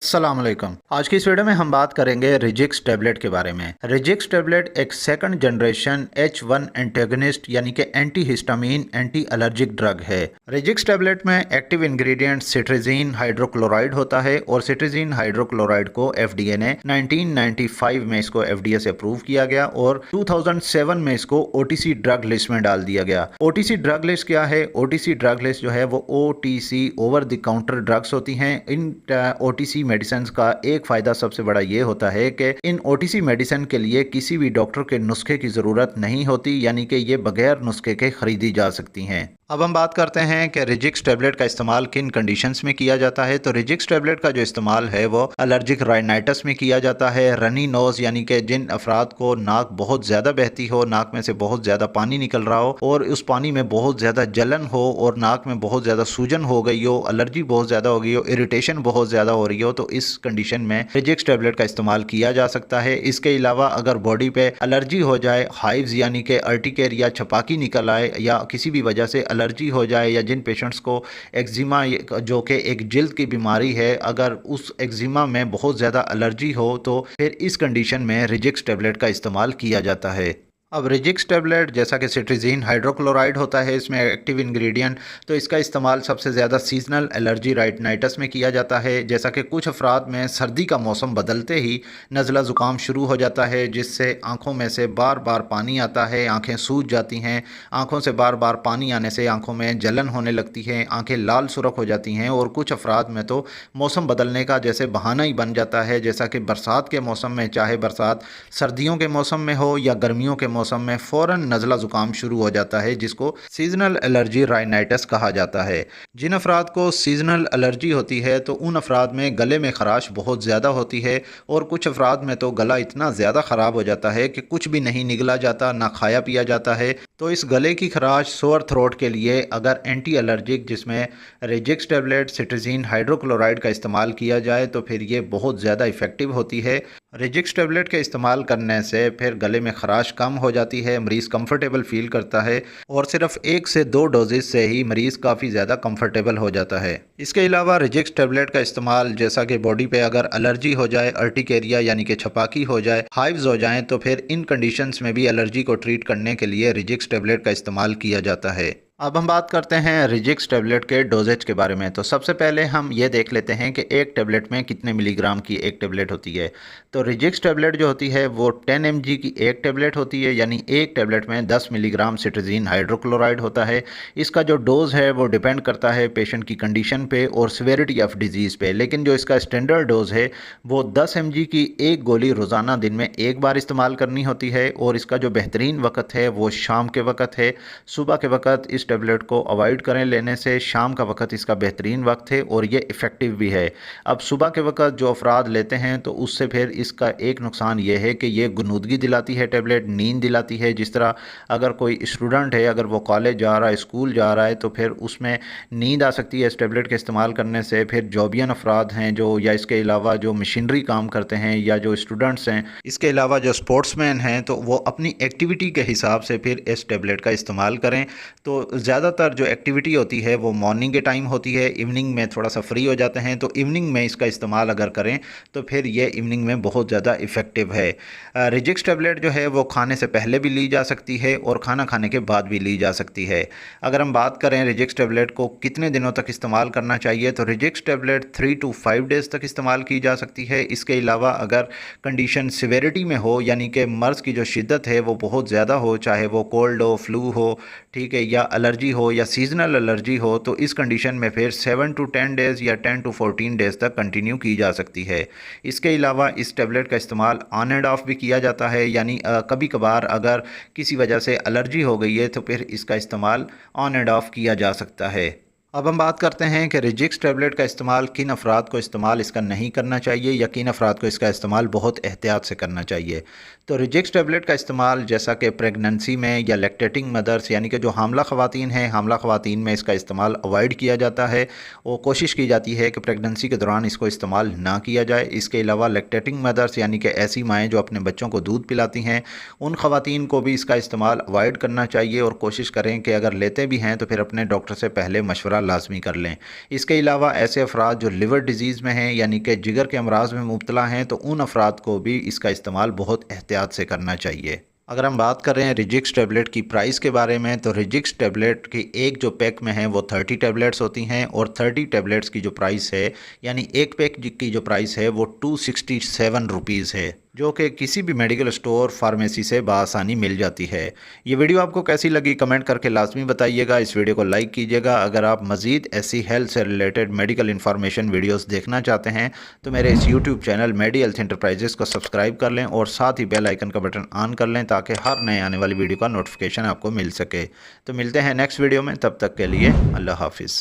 अस्सलाम वालेकुम। आज की इस वीडियो में हम बात करेंगे रिजिक्स टैबलेट के बारे में। रिजिक्स टैबलेट एक सेकंड जनरेशन H1 एंटेगोनिस्ट यानी कि anti histamine anti allergic drug है। रिजिक्स टैबलेट में एक्टिव इंग्रेडिएंट सिट्राजीन हाइड्रोक्लोराइड होता है और सिट्राजीन हाइड्रोक्लोराइड को FDA ने 1995 में इसको FDA से अप्रूव किया गया और 2007 में इसको OTC ड्रग लिस्ट में डाल दिया गया। OTC ड्रग लिस्ट क्या है? OTC ड्रग लिस्ट जो है वो OTC over the counter drugs होती हैं। इन OTC मेडिसिन का एक फ़ायदा सबसे बड़ा ये होता है कि इन OTC मेडिसिन के लिए किसी भी डॉक्टर के नुस्खे की ज़रूरत नहीं होती, यानी कि ये बगैर नुस्खे के ख़रीदी जा सकती हैं। अब हम बात करते हैं कि रिजिक्स टैबलेट का इस्तेमाल किन कंडीशंस में किया जाता है। तो रिजिक्स टैबलेट का जो इस्तेमाल है वो एलर्जिक राइनाइटिस में किया जाता है। रनी नोज़ यानी कि जिन अफराद को नाक बहुत ज़्यादा बहती हो, नाक में से बहुत ज़्यादा पानी निकल रहा हो और उस पानी में बहुत ज़्यादा जलन हो और नाक में बहुत ज़्यादा सूजन हो गई हो, एलर्जी बहुत ज़्यादा हो गई हो, इरिटेशन बहुत ज़्यादा हो रही हो, तो इस कंडीशन में रिजिक्स टैबलेट का इस्तेमाल किया जा सकता है। इसके अलावा अगर बॉडी पे एलर्जी हो जाए, हाइव्स यानी कि अर्टिकेरिया छपाकी निकल आए या किसी भी वजह से एलर्जी हो जाए, या जिन पेशेंट्स को एक्जिमा जो कि एक जिल्द की बीमारी है, अगर उस एक्जिमा में बहुत ज़्यादा एलर्जी हो तो फिर इस कंडीशन में रिजिक्स टैबलेट का इस्तेमाल किया जाता है। अब रिजिक्स टैबलेट जैसा कि सिट्राजीन हाइड्रोक्लोराइड होता है, इसमें एक्टिव इंग्रेडिएंट, तो इसका इस्तेमाल सबसे ज़्यादा सीजनल एलर्जी राइनाइटिस में किया जाता है। जैसा कि कुछ अफराद में सर्दी का मौसम बदलते ही नज़ला ज़ुकाम शुरू हो जाता है, जिससे आँखों में से बार बार पानी आता है, आँखें सूज जाती हैं, आँखों से बार बार पानी आने से आँखों में जलन होने लगती है, आँखें लाल सुर्ख हो जाती हैं और कुछ अफराद में तो मौसम बदलने का जैसे बहाना ही बन जाता है। जैसा कि बरसात के मौसम में, चाहे बरसात सर्दियों के मौसम में हो या गर्मियों के मौसम में, फ़ौरन नज़ला ज़ुकाम शुरू हो जाता है, जिसको सीजनल एलर्जी राइनाइटिस कहा जाता है। जिन अफराद को सीजनल एलर्जी होती है तो उन अफराद में गले में खराश बहुत ज़्यादा होती है और कुछ अफराद में तो गला इतना ज़्यादा ख़राब हो जाता है कि कुछ भी नहीं निगला जाता, ना खाया पिया जाता है। तो इस गले की खराश, सोअर थ्रोट के लिए अगर एंटी एलर्जिक जिसमें रिजिक्स टैबलेट सिट्राजीन हाइड्रोक्लोराइड का इस्तेमाल किया जाए तो फिर ये बहुत ज़्यादा इफ़ेक्टिव होती है। रिजिक्स टैबलेट के इस्तेमाल करने से फिर गले में खराश कम हो जाती है, मरीज़ कंफर्टेबल फील करता है और सिर्फ 1 से 2 डोजेस से ही मरीज़ काफ़ी ज़्यादा कंफर्टेबल हो जाता है। इसके अलावा रिजिक्स टैबलेट का इस्तेमाल जैसा कि बॉडी पे अगर एलर्जी हो जाए, अर्टिकेरिया यानी कि छपाकी हो जाए, हाइव्स हो जाएं, तो फिर इन कंडीशंस में भी एलर्जी को ट्रीट करने के लिए रिजिक्स टैबलेट का इस्तेमाल किया जाता है। अब हम बात करते हैं रिजिक्स टैबलेट के डोजेज के बारे में। तो सबसे पहले हम ये देख लेते हैं कि एक टैबलेट में कितने मिलीग्राम की एक टैबलेट होती है। तो रिजिक्स टैबलेट जो होती है वो 10 mg की एक टैबलेट होती है, यानी एक टैबलेट में 10 मिलीग्राम सिट्राजीन हाइड्रोक्लोराइड होता है। इसका जो डोज़ है वो डिपेंड करता है पेशेंट की कंडीशन पे और सिवियरिटी ऑफ डिजीज़ पे, लेकिन जो इसका स्टैंडर्ड डोज़ है वो 10 mg की एक गोली रोज़ाना दिन में एक बार इस्तेमाल करनी होती है और इसका जो बेहतरीन वक्त है वो शाम के वक्त है। सुबह के वक्त इस टैबलेट को अवॉइड करें लेने से, शाम का वक्त इसका बेहतरीन वक्त है और ये इफ़ेक्टिव भी है। अब सुबह के वक्त जो अफराद लेते हैं तो उससे फिर इसका एक नुकसान ये है कि ये गुनूदगी दिलाती है टैबलेट, नींद दिलाती है। जिस तरह अगर कोई स्टूडेंट है, अगर वो कॉलेज जा रहा है, स्कूल जा रहा है, तो फिर उसमें नींद आ सकती है इस टैबलेट के इस्तेमाल करने से। फिर जॉबियन अफराद हैं जो, या इसके अलावा जो मशीनरी काम करते हैं या जो स्टूडेंट्स हैं, इसके अलावा जो स्पोर्ट्समैन हैं, तो वो अपनी एक्टिविटी के हिसाब से फिर इस टैबलेट का इस्तेमाल करें। तो ज़्यादातर जो एक्टिविटी होती है वो मॉर्निंग के टाइम होती है, इवनिंग में थोड़ा सा फ्री हो जाते हैं, तो इवनिंग में इसका इस्तेमाल अगर करें तो फिर ये इवनिंग में बहुत ज़्यादा इफ़ेक्टिव है। रिजिक्स टैबलेट जो है वो खाने से पहले भी ली जा सकती है और खाना खाने के बाद भी ली जा सकती है। अगर हम बात करें रिजिक्स टैबलेट को कितने दिनों तक इस्तेमाल करना चाहिए, तो रिजिक्स टैबलेट 3 to 5 डेज़ तक इस्तेमाल की जा सकती है। इसके अलावा अगर कंडीशन सिवेरिटी में हो, यानी कि मर्ज़ की जो शिद्दत है वो बहुत ज़्यादा हो, चाहे वो कोल्ड हो, फ्लू हो, ठीक है, या एलर्जी हो या सीजनल एलर्जी हो, तो इस कंडीशन में फिर 7 to 10 डेज़ या 10 to 14 डेज़ तक कंटिन्यू की जा सकती है। इसके अलावा इस टैबलेट का इस्तेमाल ऑन एंड ऑफ भी किया जाता है, यानी कभी कभार अगर किसी वजह से एलर्जी हो गई है तो फिर इसका इस्तेमाल ऑन एंड ऑफ किया जा सकता है। अब हम बात करते हैं कि रिजिक्स टैबलेट का इस्तेमाल किन अफराद को इस्तेमाल इसका नहीं करना चाहिए या किन अफराद को इसका इस्तेमाल बहुत एहतियात से करना चाहिए। तो रिजिक्स टैबलेट का इस्तेमाल जैसा कि प्रेगनेंसी में या लैक्टेटिंग मदर्स यानी कि जो हामला ख़वातीन हैं, हामला ख़वातीन में इसका इस्तेमाल अवॉइड किया जाता है और कोशिश की जाती है कि प्रेगनेंसी के दौरान इसको इस्तेमाल ना किया जाए। इसके अलावा लैक्टेटिंग मदर्स यानी कि ऐसी माएँ जो अपने बच्चों को दूध पिलाती हैं, उन ख़वातीन को भी इसका इस्तेमाल अवॉइड करना चाहिए और कोशिश करें कि अगर लेते भी हैं तो फिर अपने डॉक्टर से पहले मशवरा लाजमी कर लें। इसके अलावा ऐसे अफराद जो लिवर डिजीज़ में हैं यानी कि जिगर के अमराज में मुब्तला हैं, तो उन अफराद को भी इसका इस्तेमाल बहुत एहतियात से करना चाहिए। अगर हम बात कर रहे हैं रिजिक्स टैबलेट की प्राइस के बारे में, तो रिजिक्स टैबलेट की एक जो पैक में है वो 30 टैबलेट्स होती हैं और 30 टैबलेट्स की जो प्राइस है यानी एक पैक की जो प्राइस है वो 267 रुपीज़ है, जो कि किसी भी मेडिकल स्टोर फार्मेसी से बआसानी मिल जाती है। ये वीडियो आपको कैसी लगी कमेंट करके लाजमी बताइएगा। इस वीडियो को लाइक कीजिएगा। अगर आप मज़ीद ऐसी हेल्थ से रिलेटेड मेडिकल इन्फॉर्मेशन वीडियोस देखना चाहते हैं तो मेरे इस यूट्यूब चैनल मेडी हेल्थ एंटरप्राइजेस को सब्सक्राइब कर लें और साथ ही बेल आइकन का बटन ऑन कर लें ताकि हर नए आने वाली वीडियो का नोटिफिकेशन आपको मिल सके। तो मिलते हैं नेक्स्ट वीडियो में, तब तक के लिए अल्लाह हाफिज़।